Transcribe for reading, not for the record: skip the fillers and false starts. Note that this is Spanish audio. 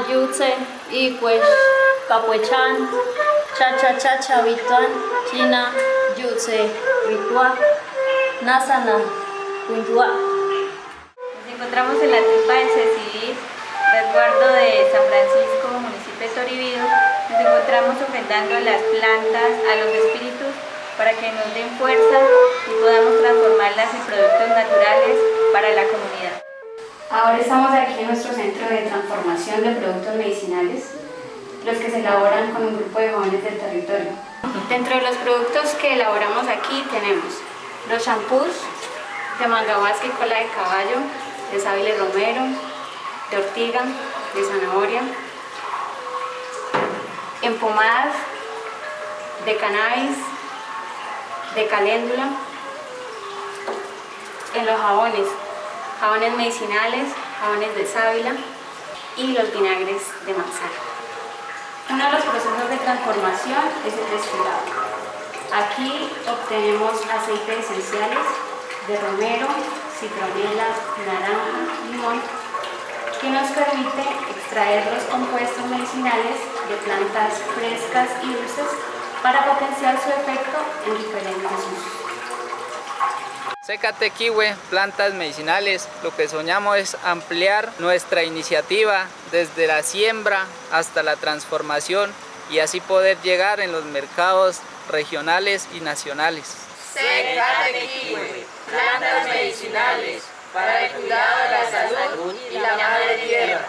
Yutse, Iquesh, Capuechan, Chacha, Vituan, China, Yutse, Ritua, Nasana, Quintua. Nos encontramos en la tripa del CECIDID, resguardo de San Francisco, municipio de Toribido. Nos encontramos ofrendando las plantas a los espíritus para que nos den fuerza y podamos transformarlas en productos naturales para la comunidad. Ahora estamos aquí en nuestro centro de transformación de productos medicinales, los que se elaboran con un grupo de jóvenes del territorio. Dentro de los productos que elaboramos aquí tenemos los shampoos de mangahuasca y cola de caballo, de sábile romero, de ortiga, de zanahoria, empomadas de cannabis, de caléndula, en los jabones medicinales, jabones de sábila y los vinagres de manzana. Uno de los procesos de transformación es el destilado. Aquí obtenemos aceites esenciales de romero, citronela, naranja, limón, que nos permite extraer los compuestos medicinales de plantas frescas y dulces para potenciar su efecto en diferentes usos. Secatequihue, plantas medicinales, lo que soñamos es ampliar nuestra iniciativa desde la siembra hasta la transformación y así poder llegar en los mercados regionales y nacionales. Secatequihue, plantas medicinales para el cuidado de la salud y la madre tierra.